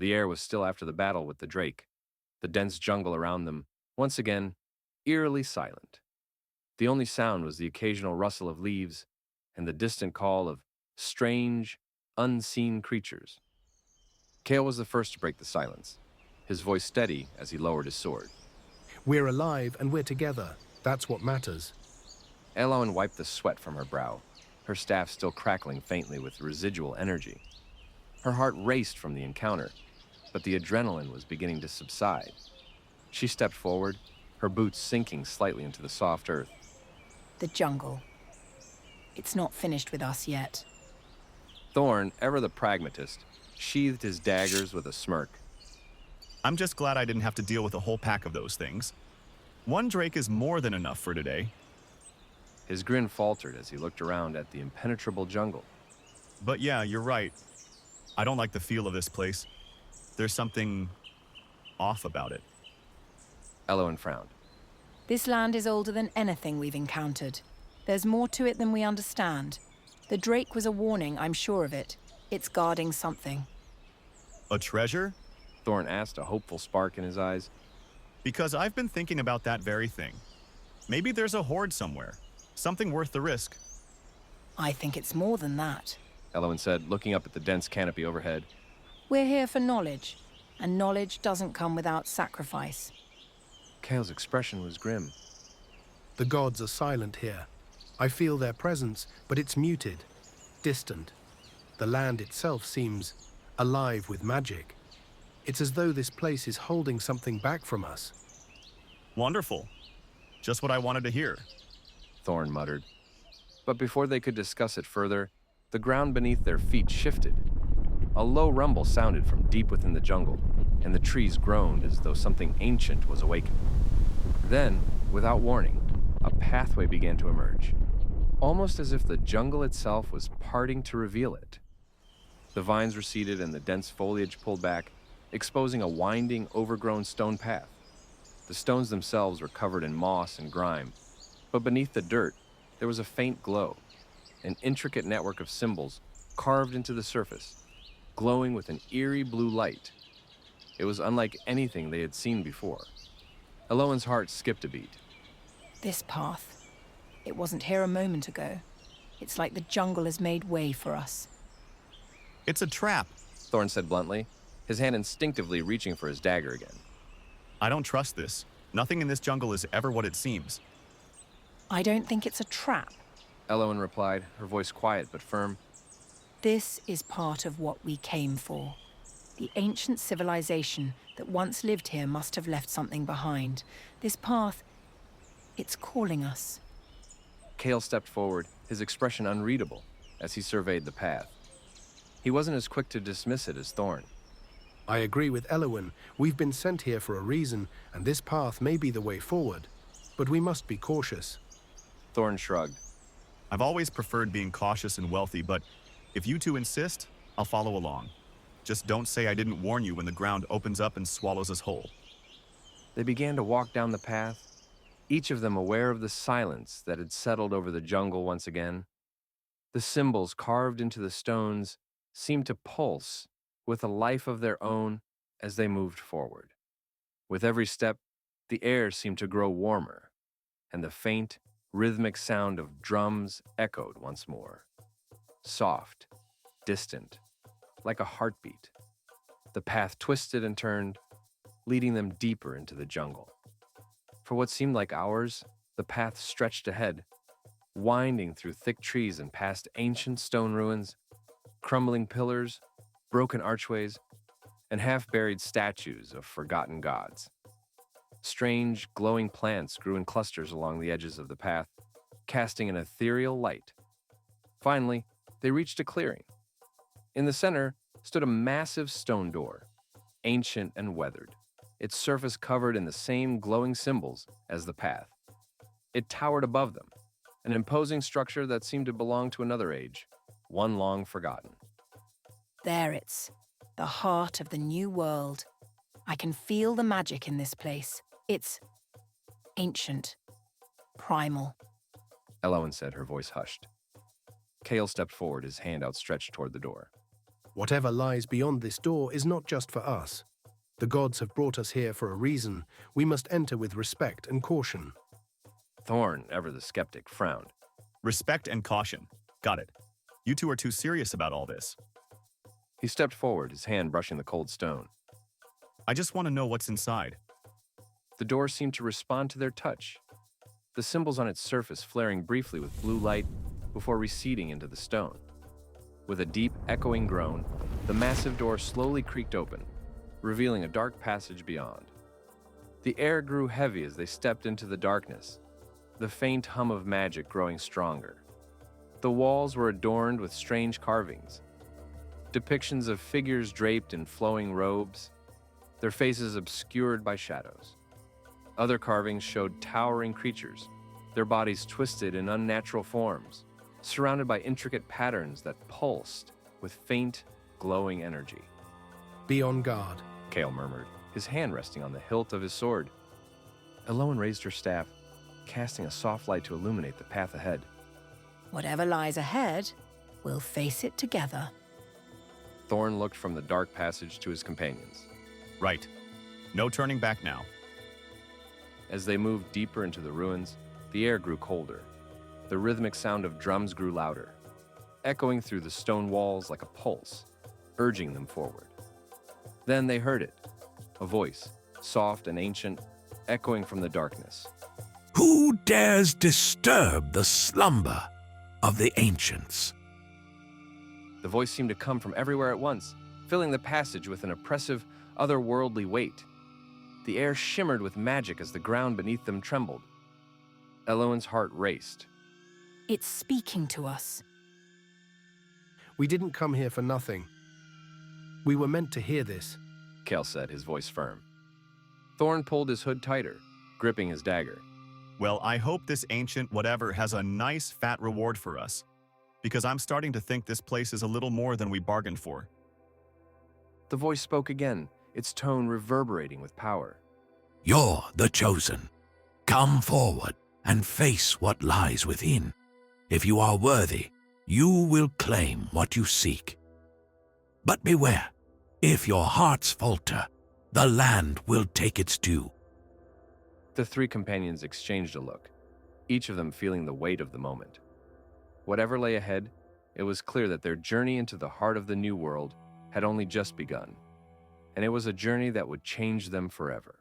The air was still after the battle with the drake, the dense jungle around them, once again, eerily silent. The only sound was the occasional rustle of leaves and the distant call of strange, unseen creatures. Kael was the first to break the silence, his voice steady as he lowered his sword. We're alive and we're together. That's what matters. Elowen wiped the sweat from her brow, her staff still crackling faintly with residual energy. Her heart raced from the encounter, but the adrenaline was beginning to subside. She stepped forward, her boots sinking slightly into the soft earth. The jungle. It's not finished with us yet. Thorne, ever the pragmatist, sheathed his daggers with a smirk. I'm just glad I didn't have to deal with a whole pack of those things. One drake is more than enough for today. His grin faltered as he looked around at the impenetrable jungle. But yeah, you're right. I don't like the feel of this place. There's something off about it. Elowen frowned. This land is older than anything we've encountered. There's more to it than we understand. The drake was a warning, I'm sure of it. It's guarding something. A treasure? Thorne asked, a hopeful spark in his eyes. Because I've been thinking about that very thing. Maybe there's a hoard somewhere. Something worth the risk. I think it's more than that. Elowen said, looking up at the dense canopy overhead. We're here for knowledge, and knowledge doesn't come without sacrifice. Kael's expression was grim. The gods are silent here. I feel their presence, but it's muted, distant. The land itself seems alive with magic. It's as though this place is holding something back from us. Wonderful. Just what I wanted to hear. Thorne muttered. But before they could discuss it further, the ground beneath their feet shifted. A low rumble sounded from deep within the jungle, and the trees groaned as though something ancient was awakening. Then, without warning, a pathway began to emerge, almost as if the jungle itself was parting to reveal it. The vines receded and the dense foliage pulled back, exposing a winding, overgrown stone path. The stones themselves were covered in moss and grime, but beneath the dirt, there was a faint glow, an intricate network of symbols carved into the surface, glowing with an eerie blue light. It was unlike anything they had seen before. Elowen's heart skipped a beat. This path. It wasn't here a moment ago. It's like the jungle has made way for us. It's a trap, Thorne said bluntly, his hand instinctively reaching for his dagger again. I don't trust this. Nothing in this jungle is ever what it seems. I don't think it's a trap. Elowen replied, her voice quiet but firm. This is part of what we came for. The ancient civilization that once lived here must have left something behind. This path, it's calling us. Kael stepped forward, his expression unreadable, as he surveyed the path. He wasn't as quick to dismiss it as Thorne. I agree with Elowen. We've been sent here for a reason, and this path may be the way forward. But we must be cautious. Thorne shrugged. I've always preferred being cautious and wealthy, but if you two insist, I'll follow along. Just don't say I didn't warn you when the ground opens up and swallows us whole. They began to walk down the path, each of them aware of the silence that had settled over the jungle once again. The symbols carved into the stones seemed to pulse with a life of their own as they moved forward. With every step, the air seemed to grow warmer, and the faint, rhythmic sound of drums echoed once more. Soft, distant, like a heartbeat. The path twisted and turned, leading them deeper into the jungle. For what seemed like hours, the path stretched ahead, winding through thick trees and past ancient stone ruins, crumbling pillars, broken archways, and half-buried statues of forgotten gods. Strange, glowing plants grew in clusters along the edges of the path, casting an ethereal light. Finally, they reached a clearing. In the center stood a massive stone door, ancient and weathered, its surface covered in the same glowing symbols as the path. It towered above them, an imposing structure that seemed to belong to another age, one long forgotten. There it's, the heart of the new world. I can feel the magic in this place. It's ancient, primal. Elowen said, her voice hushed. Kael stepped forward, his hand outstretched toward the door. Whatever lies beyond this door is not just for us. The gods have brought us here for a reason. We must enter with respect and caution. Thorne, ever the skeptic, frowned. Respect and caution. Got it. You two are too serious about all this. He stepped forward, his hand brushing the cold stone. I just want to know what's inside. The door seemed to respond to their touch, the symbols on its surface flaring briefly with blue light before receding into the stone. With a deep, echoing groan, the massive door slowly creaked open, revealing a dark passage beyond. The air grew heavy as they stepped into the darkness, the faint hum of magic growing stronger. The walls were adorned with strange carvings, depictions of figures draped in flowing robes, their faces obscured by shadows. Other carvings showed towering creatures, their bodies twisted in unnatural forms, surrounded by intricate patterns that pulsed with faint, glowing energy. Be on guard. Kael murmured, his hand resting on the hilt of his sword. Elowen raised her staff, casting a soft light to illuminate the path ahead. Whatever lies ahead, we'll face it together. Thorne looked from the dark passage to his companions. Right. No turning back now. As they moved deeper into the ruins, the air grew colder. The rhythmic sound of drums grew louder, echoing through the stone walls like a pulse, urging them forward. Then they heard it, a voice, soft and ancient, echoing from the darkness. Who dares disturb the slumber of the ancients? The voice seemed to come from everywhere at once, filling the passage with an oppressive, otherworldly weight. The air shimmered with magic as the ground beneath them trembled. Elowen's heart raced. It's speaking to us. We didn't come here for nothing. We were meant to hear this. Kael said, his voice firm. Thorne pulled his hood tighter, gripping his dagger. Well, I hope this ancient whatever has a nice fat reward for us, because I'm starting to think this place is a little more than we bargained for. The voice spoke again, its tone reverberating with power. You're the chosen. Come forward and face what lies within. If you are worthy, you will claim what you seek. But beware, if your hearts falter, the land will take its due. The three companions exchanged a look, each of them feeling the weight of the moment. Whatever lay ahead, it was clear that their journey into the heart of the new world had only just begun, and it was a journey that would change them forever.